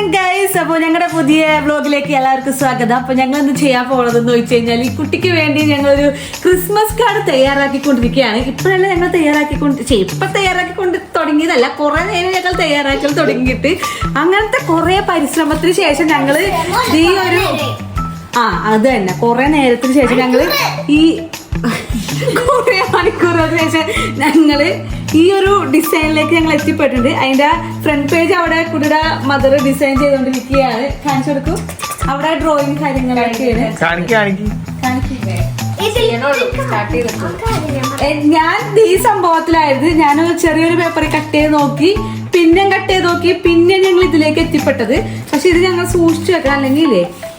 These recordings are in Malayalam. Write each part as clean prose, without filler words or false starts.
Morning guys. അപ്പോൾ ഞങ്ങളുടെ പുതിയ വ്ലോഗിലേക്ക് എല്ലാവർക്കും സ്വാഗതം. അപ്പോൾ ഞങ്ങൾ ഇന്ന് ചെയ്യാൻ പോകുന്നതെന്ന് വെച്ച് കഴിഞ്ഞാൽ ഈ കുട്ടിക്ക് വേണ്ടി ഞങ്ങളൊരു ക്രിസ്മസ് കാർഡ് തയ്യാറാക്കിക്കൊണ്ടിരിക്കുകയാണ്. ഇപ്പോഴല്ല ഞങ്ങൾ തയ്യാറാക്കിക്കൊണ്ട് തുടങ്ങിയതല്ല, കുറെ നേരം ഞങ്ങൾ തയ്യാറാക്കൽ തുടങ്ങിയിട്ട് അങ്ങനത്തെ കുറെ പരിശ്രമത്തിന് ശേഷം ഞങ്ങൾ ഈ ഒരു അത് തന്നെ കുറെ നേരത്തിന് ശേഷം ഞങ്ങൾ ഈ കുറെ മണിക്കൂറുകൾക്ക് ശേഷം ഞങ്ങള് ഈ ഒരു ഡിസൈനിലേക്ക് ഞങ്ങൾ എത്തിപ്പെട്ടിട്ടുണ്ട്. അതിന്റെ ഫ്രണ്ട് പേജ് അവിടെ കുട്ടിയുടെ മദർ ഡിസൈൻ ചെയ്തുകൊണ്ടിരിക്കുകയാണ്. കാണിച്ചു കൊടുക്കും. അവിടെ ഡ്രോയിങ് കാര്യങ്ങളൊക്കെയാണ്. ഞാൻ ഈ സംഭവത്തിലായിരുന്നു. ഞാൻ ചെറിയൊരു പേപ്പറിൽ കട്ട് ചെയ്ത് നോക്കി, പിന്നെ കട്ട് ചെയ്ത് നോക്കി, പിന്നെ ഞങ്ങൾ ഇതിലേക്ക് എത്തിപ്പെട്ടത്. പക്ഷെ ഇത് ഞങ്ങൾ സൂക്ഷിച്ചു വെക്കണം,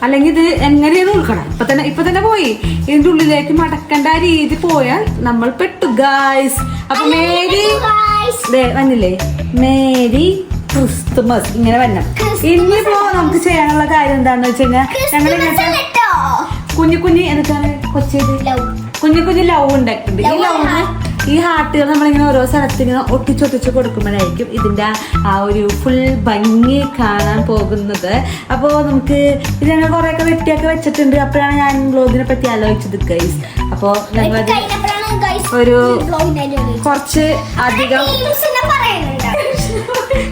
അല്ലെങ്കിൽ ഇത് എങ്ങനെയാണ് ഉൾക്കണം. ഇപ്പൊ തന്നെ പോയി ഇതിന്റെ ഉള്ളിലേക്ക് മടക്കേണ്ട രീതി പോയാൽ നമ്മൾ പെട്ടു ഗായ്സ്. അപ്പൊ വന്നില്ലേ മേരി ക്രിസ്തുമസ് ഇങ്ങനെ വരണം. ഇനിയിപ്പോ നമുക്ക് ചെയ്യാനുള്ള കാര്യം എന്താണെന്ന് വെച്ച് കഴിഞ്ഞാൽ ഞങ്ങൾ ഇങ്ങനത്തെ കുഞ്ഞു എന്താണ് കുഞ്ഞു ലവ് ഉണ്ടാക്കിയിട്ടുണ്ട്. ഈ ലവ് ഈ ഹാർട്ടുകൾ നമ്മളിങ്ങനെ ഓരോ സ്ഥലത്ത് ഇങ്ങനെ ഒട്ടിച്ചൊട്ടിച്ച് കൊടുക്കുമ്പോഴായിരിക്കും ഇതിന്റെ ആ ഒരു ഫുൾ ഭംഗി കാണാൻ പോകുന്നത്. അപ്പോൾ നമുക്ക് ഇത് ഞങ്ങൾ കുറെയൊക്കെ വെട്ടിയൊക്കെ വെച്ചിട്ടുണ്ട്. അപ്പോഴാണ് ഞാൻ ബ്ലോഗിനെ പറ്റി ആലോചിച്ചത് ഗൈസ്. അപ്പോൾ ഞങ്ങൾ ഒരു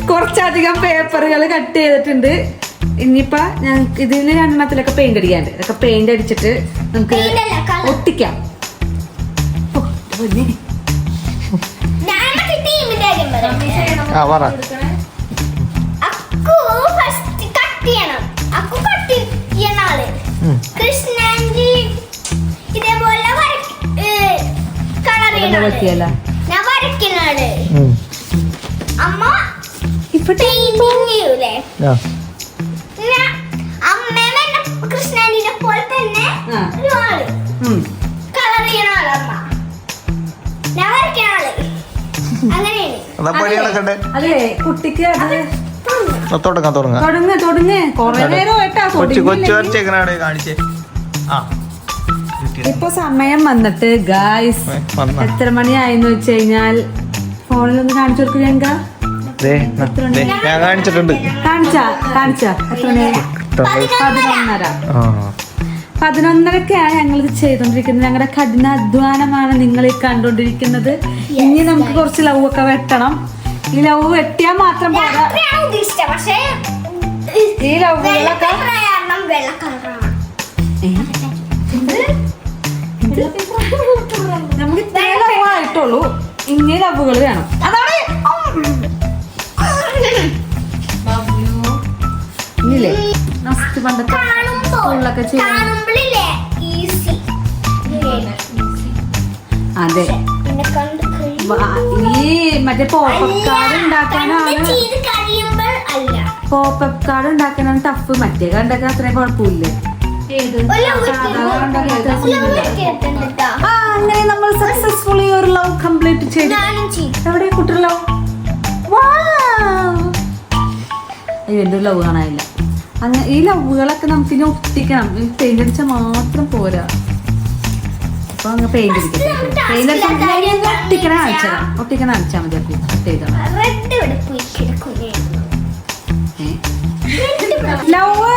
കുറച്ചധികം പേപ്പറുകൾ കട്ട് ചെയ്തിട്ടുണ്ട്. ഇനിയിപ്പോ ഞങ്ങൾക്ക് ഇതിന് രണ്ടെണ്ണത്തിലൊക്കെ പെയിന്റ് അടിക്കാണ്ട്, ഇതൊക്കെ പെയിന്റ് അടിച്ചിട്ട് നമുക്ക് ഒട്ടിക്കാം. കൃഷ്ണന്റെ പോലെ തന്നെ കളർ ചെയ്യണ ആളമ്മ, ഞാൻ വരയ്ക്കണ ആള്. അതെ കുട്ടിക്ക് ഇപ്പൊ സമയം വന്നിട്ട് ഗായ്സ് എത്ര മണിയായെന്ന് വെച്ച് കഴിഞ്ഞാൽ ഫോണിലൊന്ന് കാണിച്ചു കൊടുക്കുക. ഞങ്ങൾ എത്ര മണി? 11:30ക്കാണ് ഞങ്ങൾ ഇത് ചെയ്തോണ്ടിരിക്കുന്നത്. ഞങ്ങളുടെ കഠിനാധ്വാനമാണ് നിങ്ങൾ ഈ കണ്ടോണ്ടിരിക്കുന്നത്. ഇനി നമുക്ക് കുറച്ച് ലവ് ഒക്കെ വെട്ടണം. ഈ ലവ് വെട്ടിയാൽ മാത്രം പോരാ, ഈ ലവുകളൊക്കെ നമുക്ക് ഇത്രയും ലവ് ആയിട്ടുള്ളൂ. ഇനി ലവുകൾ വേണം. അതാണ് ഇല്ലേ നസ്റ്റ് പണ്ടത്തെ സ്കൂളിലൊക്കെ ചെയ്യാൻ. അതെ, ഈ മറ്റേ പോപ്പപ്പ് കാർഡ് ഉണ്ടാക്കാനാണ് ടഫ്. മറ്റേ കണ്ടൊക്കെ അത്രയും കുഴപ്പമില്ല. അങ്ങനെ നമ്മൾ സക്സസ്ഫുള്ളി ഒരു ലവ് കംപ്ലീറ്റ് ചെയ്തു. എവിടെ കുട്ടി ലവ്? ഇവന്റെ ഒരു ലവ് കാണാനില്ല. അങ്ങനെ ഈ ലവുകളൊക്കെ നമുക്ക് ഇനി ഒട്ടിക്കണം. പെയിന്റ് അടിച്ചാൽ മാത്രം പോരാ. അപ്പൊ അങ്ങ് പെയിന്റ് അടിക്കട്ടെ. പെയിന്റ് ഒട്ടിക്കണ അടിച്ചാൽ മതി. ലവ്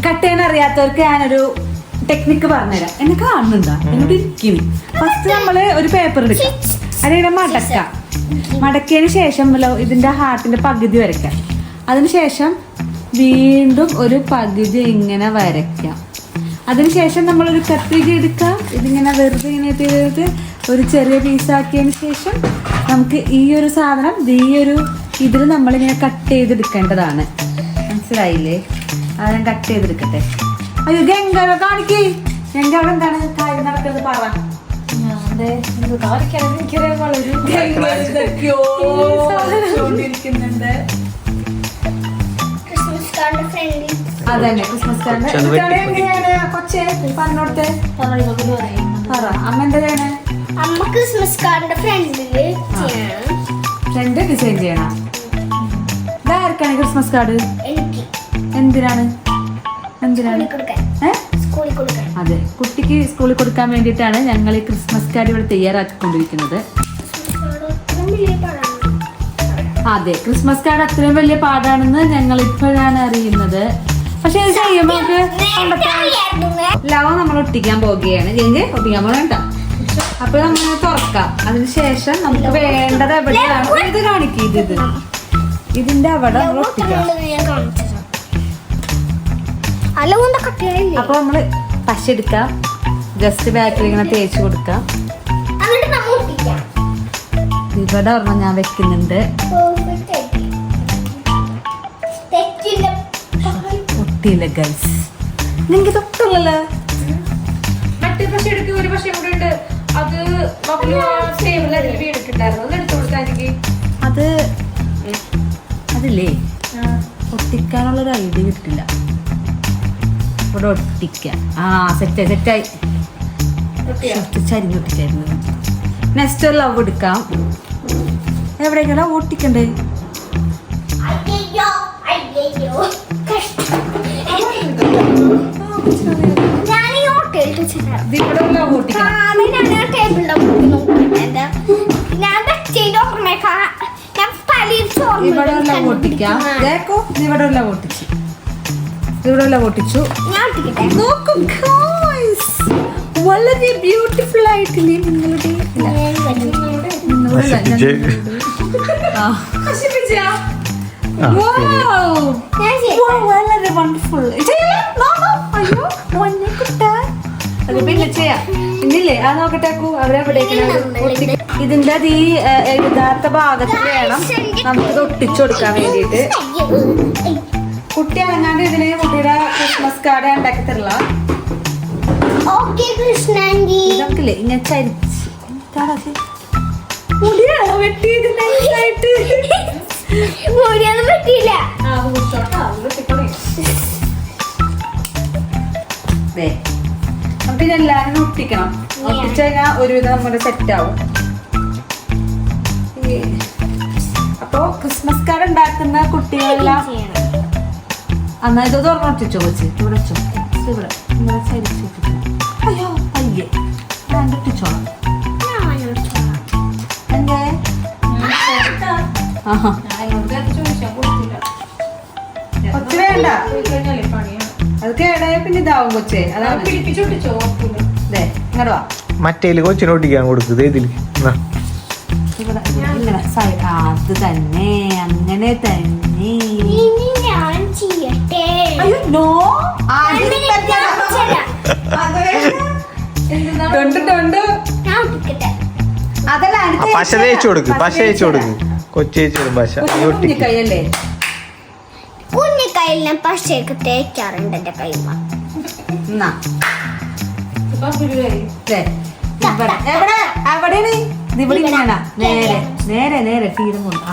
കട്ട് ചെയ്യാൻ അറിയാത്തവർക്ക് ഞാനൊരു ടെക്നിക്ക് പറഞ്ഞുതരാം. എന്നെ കാണുന്നുണ്ടോ? എന്നോട് ഇരിക്കുന്നു. ഫസ്റ്റ് നമ്മള് ഒരു പേപ്പർ എടുക്കാം, അതിനെ മടക്കിയതിന് ശേഷം ഇതിന്റെ ഹാർട്ടിന്റെ പകുതി വരയ്ക്കാം. അതിനുശേഷം വീണ്ടും ഒരു പകുതി ഇങ്ങനെ വരയ്ക്കാം. അതിനുശേഷം നമ്മളൊരു കത്രിക എടുക്കാം. ഇതിങ്ങനെ വെറുതെ ഇങ്ങനെ ചെയ്തിട്ട് ഒരു ചെറിയ പീസാക്കിയതിന് ശേഷം നമുക്ക് ഈ ഒരു സാധനം ഇതിൽ നമ്മളിങ്ങനെ കട്ട് ചെയ്തെടുക്കേണ്ടതാണ്. മനസ്സിലായില്ലേ? അത് ഞാൻ കട്ട് ചെയ്തെടുക്കട്ടെ. അയ്യോ ഗംഗ കാണിക്കേ. ഗംഗ അവിടെ എന്താണ് കാര്യം നടക്കുന്നത് പറ. അതന്നെ ക്രിസ്മസ് കാർഡ് എങ്ങനെയാണ് കൊച്ചേ പറഞ്ഞോടത്തെ പറ. അമ്മ എന്താ ചെയ്യണേ? അമ്മ ക്രിസ്മസ് കാർഡിന്റെ ഫ്രണ്ട് ഡിസൈൻ ചെയ്യണം. ഇതാർക്കാണ് ക്രിസ്മസ് കാർഡ്? എന്തിനാണ്? അതെ, കുട്ടിക്ക് സ്കൂളിൽ കൊടുക്കാൻ വേണ്ടിയിട്ടാണ് ഞങ്ങൾ ഈ ക്രിസ്മസ് കാർഡ് ഇവിടെ തയ്യാറാക്കിക്കൊണ്ടിരിക്കുന്നത്. അതെ, ക്രിസ്മസ് കാർഡ് അത്രയും വലിയ പാടാണെന്ന് ഞങ്ങൾ ഇപ്പോഴാണ് അറിയുന്നത്. പക്ഷെ ഇത് ചെയ്യുമ്പോൾ ലവ് നമ്മൾ ഒട്ടിക്കാൻ പോവുകയാണ്. എങ്കിൽ ഒട്ടിക്കാൻ പോകണ്ട. അപ്പൊ നമ്മൾ തുറക്കാം. അതിനുശേഷം നമുക്ക് വേണ്ടത് എവിടെയാണ് ഇത് കാണിക്കും. ഇത് ഇതിന്റെ അവിടെ നമ്മൾ ഒട്ടിക്കാം. അപ്പൊ നമ്മള് പശ എടുക്കാം, ജസ്റ്റ് ബാക്കിൽ ഇങ്ങനെ തേച്ച് കൊടുക്കാം. ഇവിടെ ഒരെണ്ണം ഞാൻ വെക്കുന്നുണ്ട്. ഒട്ടിയില്ല ഗൈസ്, നിങ്ങൾക്ക് തൊട്ടുള്ളല്ലോ. മറ്റേ പശ എടുക്കുക, ഒരു പശ കൂടെ ഉണ്ട്. അത് അത് അതില്ലേ ഒട്ടിക്കാനുള്ളൊരു ഐഡിയ കിട്ടില്ല. ഇവിടെ ഒട്ടിക്കാം. ആ സെറ്റായി ചരിഞ്ഞൊട്ടിച്ചായിരുന്നു. നെക്സ്റ്റ് ഒരു ലവ് എടുക്കാം. എവിടേക്കാണ് ഒട്ടിക്കണ്ടേ? ഇവിടെ ലവ് ഒട്ടിക്കാം. ഇവിടെ ലവ് ഒട്ടിക്കാം. കേക്കോ, ഇവിടെ ലവ് ഒട്ടിച്ചു. ഇവിടെ ലവ് ഒട്ടിച്ചു. നോക്കൂ ഗയ്സ്, വളരെ ബ്യൂട്ടിഫുൾ ആയിട്ടില്ലേ നിങ്ങളുടെ വളരെ വണ്ടർഫുൾ. പിന്നെ ചെയ്യാം. പിന്നില്ലേ അത് നോക്കട്ടേക്കൂ. ഇതിന്റെ ഈ എഴുതാത്ത ഭാഗത്ത് വേണം നമുക്കിത് ഒട്ടിച്ചു കൊടുക്കാൻ വേണ്ടിയിട്ട്. കുട്ടി അനങ്ങാണ്ട് ഇതിന് കുട്ടിയുടെ ക്രിസ്മസ് കാർഡ് ഉണ്ടാക്കി തരില്ല. ഇതൊക്കെ ഇങ്ങനെ ചരിച്ച് പിന്നെ എല്ലാരും ഒട്ടിക്കണം. ഒട്ടിച്ചു കഴിഞ്ഞാൽ ഒരുവിധം നമ്മുടെ സെറ്റ് ആവും. അപ്പൊ ക്രിസ്മസ് കാർഡ് ഉണ്ടാക്കുന്ന കുട്ടികളെല്ലാം എന്നാ ഇത് തുറന്ന് ഒട്ടിച്ചോ വെച്ച് ഇവിടെ വെച്ചോ. ഇവിടെ ഇങ്ങനെ ചരിച്ചു അയ്യോ അയ്യേ ഞാൻ ഒട്ടിച്ചോളാം. എന്തേ ഒച്ച വേണ്ട, അത് കേടായ പിന്നെ ഇതാവും കൊച്ചേ. അതാണ് പിടിപ്പിച്ചോട്ടിച്ചോ. ഇങ്ങോട്ട് വാ. മറ്റേല് കൊച്ചിനെ ഒട്ടിക്കാൻ കൊടുക്കുന്നത് ഇതില്. ഇവിടെ ഇങ്ങനെ സൈഡ്. അത് തന്നെ, അങ്ങനെ തന്നെ. അയ്യോ നോ, അതല്ല പശ തേച്ചു കൊടുക്ക്, പശ തേച്ചു കൊടുക്ക്. കൊച്ചേച്ചു പശ കൈയല്ലേ. കുഞ്ഞിക്കൈയിൽ പശയൊക്കെ തേക്കാറുണ്ട് എന്റെ കൈമ. എവിടെയാണ് ഇവിടെ ഇങ്ങനെ നേരെ നേരെ നേരെ തീരും കൊണ്ട്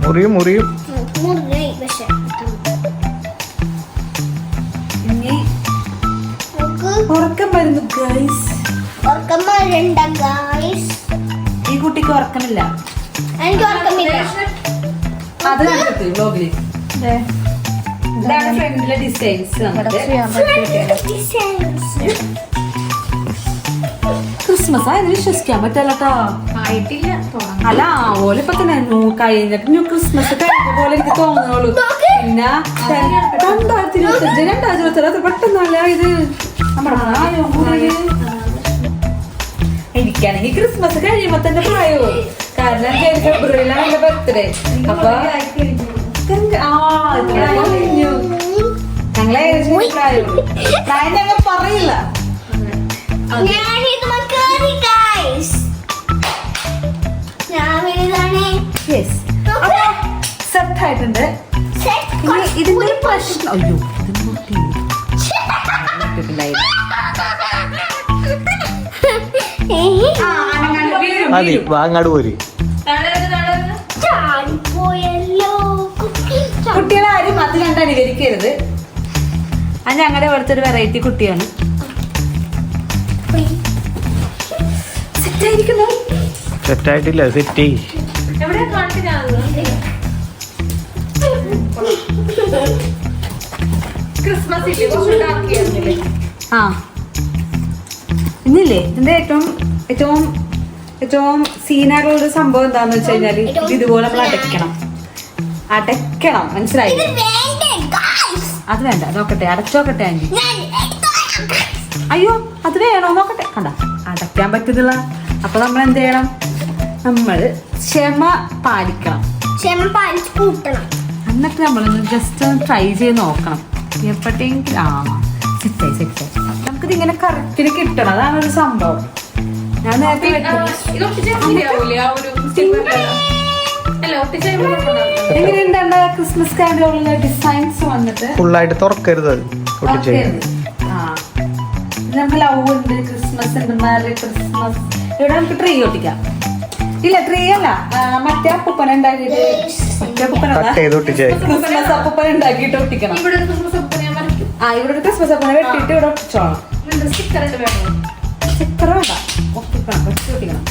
മുറിയും മുറിയും. ഇനി ഉറക്കം വരുന്നു ഗൈസ്. ഉറക്കം വരണ്ട ഗൈസ്. ഈ കുട്ടിക്ക് ഉറക്കമില്ല. എനിക്ക് ഉറക്കമില്ല. അത് കണ്ടിട്ട് വ്ലോഗില് ഇതാണ് ഫ്രണ്ടിലെ ഡിസൈൻസ്. ക്രിസ്മസ് ആയത് വിശ്വസിക്കാൻ പറ്റല്ലോ. ആയിട്ടില്ല, അല്ല ഓലെ ഇപ്പൊ തന്നെ കഴിഞ്ഞിട്ട് ന്യൂ ക്രിസ്മസ് കഴിഞ്ഞ പോലെ എനിക്ക് തോന്നുന്നുള്ളൂ. പിന്നെ 2025 പെട്ടെന്നല്ല ഇത് നമ്മുടെ എനിക്കാണെങ്കിൽ ക്രിസ്മസ് കഴിയുമ്പോ തന്നെ പ്രായോ. കാരണം ഫെബ്രുവരിയിലാണ് എന്റെ ബർത്ത്ഡേ. അപ്പൊ ഞങ്ങളെ പ്രായം ഞങ്ങൾ പറയില്ല. സെറ്റ് ആയിട്ടുണ്ട്. ഇതിന്റെ പ്രശ്നം അയ്യോ മതി, വാങ്ങാട് പോര്. കുട്ടികളെ ആരും അത് കണ്ട് അനുകരിക്കരുത്. അത് ഞങ്ങളുടെ ഇവിടുത്തെ ഒരു വെറൈറ്റി കുട്ടിയാണ്. സെറ്റായിരിക്കുന്നു. സെറ്റായിട്ടില്ല, സെറ്റ് എവിടെ കാണിക്കുന്നത്? ക്രിസ്മസ് ഇന്നില്ലേ ഇതിന്റെ ഏറ്റവും സീനായിട്ടുള്ള ഒരു സംഭവം എന്താന്ന് വെച്ച് കഴിഞ്ഞാല് ഇത് ഇതുപോലെ നമ്മൾ അടയ്ക്കണം മനസ്സിലായില്ലേ? അത് വേണ്ട, നോക്കട്ടെ, അടച്ചോക്കട്ടെ ആന്റി. അയ്യോ അത് വേണോ നോക്കട്ടെ. കണ്ട, അടയ്ക്കാൻ പറ്റുന്നില്ല. അപ്പൊ നമ്മൾ എന്ത് ചെയ്യണം? നമ്മൾ ക്ഷമ പാലിക്കണം. എന്നിട്ട് നമ്മളൊന്ന് ജസ്റ്റ് ഒന്ന് ട്രൈ ചെയ്ത് നോക്കണം. എപ്പോഴെങ്കിലും സെറ്റായി. നമുക്കിത് ഇങ്ങനെ കറക്റ്റിന് കിട്ടണം. അതാണ് ഒരു സംഭവം. ഞാൻ നേരത്തെ എങ്ങനെയുണ്ട് ക്രിസ്മസ് കാർഡിലുള്ള ഡിസൈൻസ് വന്നിട്ട്? ഫുള്ളായിട്ട് തുറക്കരുത് അത്. നമുക്ക് ലവ് ഉണ്ട്, ക്രിസ്മസ് ഉണ്ട്, മെറി ക്രിസ്മസ്. ഇവിടെ നമുക്ക് ട്രീ ഒട്ടിക്കാം. ഇല്ല, ട്രീ അല്ല, മറ്റേ അപ്പൂപ്പന ഉണ്ടാക്കിയിട്ട് ക്രിസ്മസ് അപ്പൂപ്പന ഉണ്ടാക്കിയിട്ട് ഒട്ടിക്കണം. ഇവിടെ ഒരു ക്രിസ്മസ് അപ്പൂപ്പനെ വെട്ടിയിട്ട് ഇവിടെ ഒട്ടിച്ചോളാം. സ്റ്റിക്കർ വേണ്ട, ഒട്ടിക്കണം, ഒട്ടിക്കണം.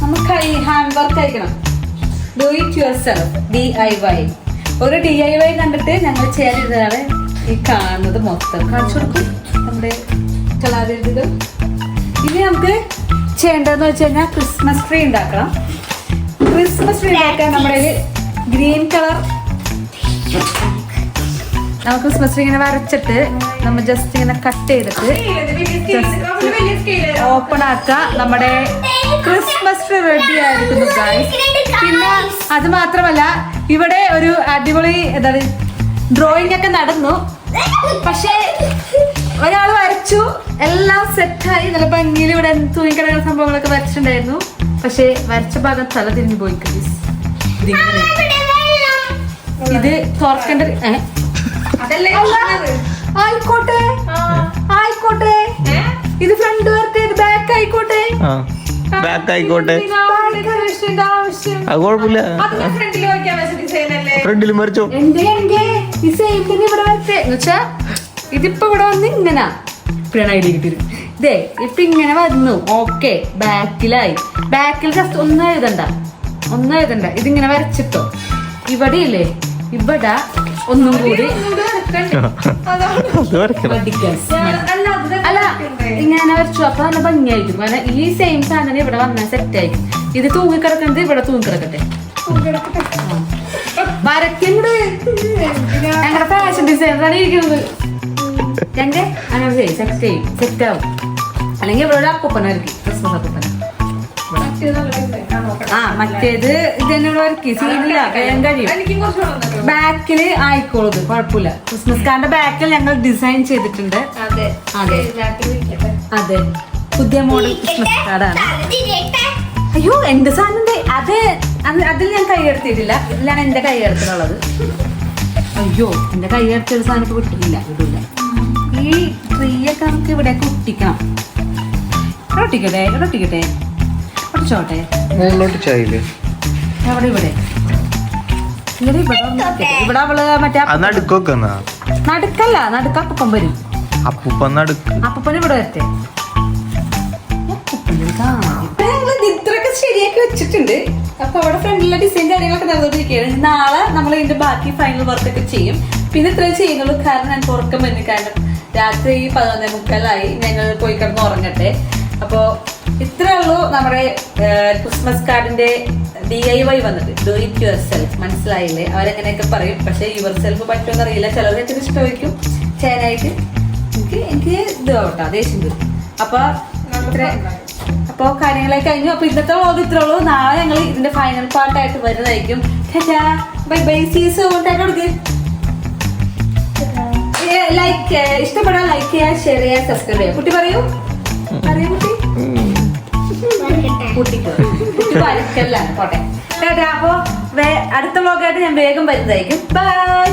നമുക്ക് ഹാൻഡ് വർക്ക് അയക്കണം. Do it your self, DIY. ഒരു DIY കണ്ടിട്ട് ഞങ്ങൾ ചെയ്യാനിരുന്നതാണ് ഈ കാണുന്നത് മൊത്തം കാണിച്ചു കൊടുക്കും നമ്മുടെ കലാവിരുത്. ഇനി നമുക്ക് ചെയ്യേണ്ടതെന്ന് വെച്ച് കഴിഞ്ഞാൽ ക്രിസ്മസ് ട്രീ ഉണ്ടാക്കണം. ക്രിസ്മസ് ട്രീ ഉണ്ടാക്കാൻ നമ്മുടെ ഗ്രീൻ കളർ നമുക്ക് ക്രിസ്മസ് ട്രീ ഇങ്ങനെ വരച്ചിട്ട് നമ്മൾ ജസ്റ്റ് ഇങ്ങനെ കട്ട് ചെയ്തിട്ട് ഓപ്പൺ ആക്കുക. നമ്മുടെ ക്രിസ്മസ് ട്രീ റെഡി ആയിരിക്കുന്നു ഗൈസ്. പിന്നെ അത് മാത്രമല്ല ഇവിടെ ഒരു അടിപൊളി എന്താണ് ഡ്രോയിങ് ഒക്കെ നടന്നു. പക്ഷേ ഒരാൾ വരച്ചു, എല്ലാം സെറ്റായി, നല്ല ഭംഗിയിൽ ഇവിടെ തൂങ്ങിക്കിടക്കുന്ന സംഭവങ്ങളൊക്കെ വരച്ചിട്ടുണ്ടായിരുന്നു. പക്ഷെ വരച്ച ഭാഗം തല തിരിഞ്ഞു പോയി. ഇത് തുറക്കേണ്ട ആയിക്കോട്ടെ, ഇത് ഫ്രണ്ട് വരട്ടെ, ഇത് ബാക്ക് ആയിക്കോട്ടെ. അത് കുഴപ്പമില്ല. ഫ്രണ്ടിൽ മറിച്ചോ. ഇതിപ്പോ ഇവിടെ വന്ന് ഇങ്ങനെ ഐഡിയ കിട്ടിയത്. ഇതേ ഇപ്പൊ ഇങ്ങനെ വന്നു. ഓക്കെ, ബാക്കിൽ ജസ്റ്റ് ഒന്നും എഴുതണ്ട, ഇതിങ്ങനെ വരച്ചിട്ടോ. ഇവിടെ ഇല്ലേ, ഇവിടെ ഒന്നും കൂടി അല്ല ഇങ്ങനെ വരച്ചു. അപ്പൊ നല്ല ഭംഗിയായിരിക്കും. കാരണം ഈ സെയിം സാധനം ഇവിടെ വന്നാൽ സെറ്റ് ആയിരിക്കും. ഇത് തൂങ്ങിക്കിടക്കുന്നത് ഇവിടെ തൂങ്ങിക്കിടക്കട്ടെ. വരയ്ക്കുന്നത് ഞങ്ങളുടെ ഫാഷൻ ഡിസൈനറാണ് ഇരിക്കുന്നത്. ഞങ്ങൾ അങ്ങനെ സെറ്റ് ആവും. അല്ലെങ്കിൽ ഇവിടെ ഒരു അപ്പൂപ്പനായിരിക്കും, ക്രിസ്മസ് അപ്പൂപ്പന. മറ്റേത് ഇത് തന്നെ വരക്കി സീനില്ല, വേഗം കഴിയും. ബാക്കില് ആയിക്കോളൂ, കുഴപ്പമില്ല. ക്രിസ്മസ് കാർഡിന്റെ ബാക്കിൽ ഞങ്ങൾ ഡിസൈൻ ചെയ്തിട്ടുണ്ട്. അതെ, പുതിയ മോഡൽ ക്രിസ്മസ് കാർഡാണ്. അയ്യോ എന്റെ സാധനം അതിൽ ഞാൻ കൈയെടുത്തിട്ടില്ല. ഇതിലാണ് എന്റെ കൈയെടുത്തിട്ടുള്ളത്. അയ്യോ എന്റെ കൈയെടുത്തൊരു സാധനം വിട്ടിട്ടില്ല, വിടില്ല. ഈ ട്രീ ഒക്കെ നമുക്ക് ഇവിടെ ഒട്ടിക്കണം. ഒട്ടിക്കട്ടെ, ഒട്ടിച്ചോട്ടെ. ഇവിടെ അവള് മറ്റേ നടുക്കല്ല, നടുക്കപ്പം വരും. അപ്പൂപ്പന് ഇവിടെ വരട്ടെ. ഇത്രയൊക്കെ ശരിയാക്കി വെച്ചിട്ടുണ്ട്. അപ്പൊ അവിടെ ഫ്രണ്ടിലെ ഡിസൈൻ കാര്യങ്ങളൊക്കെ നടന്നുകൊണ്ടിരിക്കുകയാണ്. നാളെ നമ്മൾ ഇതിന്റെ ബാക്കി ഫൈനൽ വർക്ക് ഒക്കെ ചെയ്യും. പിന്നെ ഇത്രയും ചെയ്യുന്നുള്ളൂ, കാരണം ഞാൻ ഉറക്കം വന്നു. കാരണം രാത്രി 11:45 ഞങ്ങൾ പോയി കിടന്ന് ഉറങ്ങട്ടെ. അപ്പോ ഇത്രേ ഉള്ളൂ നമ്മുടെ ക്രിസ്മസ് കാർഡിന്റെ DIY വന്നിട്ട്. ഡു ഇറ്റ് യുവർ സെൽഫ്, മനസ്സിലായില്ലേ? അവരെങ്ങനെയൊക്കെ പറയും. പക്ഷെ യുവർ സെൽഫ് പറ്റുമെന്ന് അറിയില്ല. ചിലർക്ക് ഇഷ്ടമായിരിക്കും ചെയ്യാനായിട്ട്. എനിക്ക് ഇത് കേട്ടോ ദേഷ്യം വരും. അപ്പൊ കാര്യങ്ങളൊക്കെ കഴിഞ്ഞു. അപ്പൊ ഇന്നത്തെ വ്ലോഗ് ഇത്രേ ഉള്ളൂ. നാളെ ഞങ്ങൾ ഇതിന്റെ ഫൈനൽ പാർട്ടായിട്ട് വരുന്നതായിരിക്കും. ബൈ ബൈ, സീസ് കൊടുക്ക്. ലൈക്ക് ഇഷ്ടപ്പെടാൻ ലൈക്ക് ചെയ്യുക, ഷെയർ ചെയ്യുക, സബ്സ്ക്രൈബ് ചെയ്യുക. കുട്ടി പറയൂ കുട്ടി വരക്കല്ലാണ് പോട്ടെ. അപ്പൊ അടുത്ത വ്ലോഗായിട്ട് ഞാൻ വേഗം വരുന്നതായിരിക്കും. ബൈ.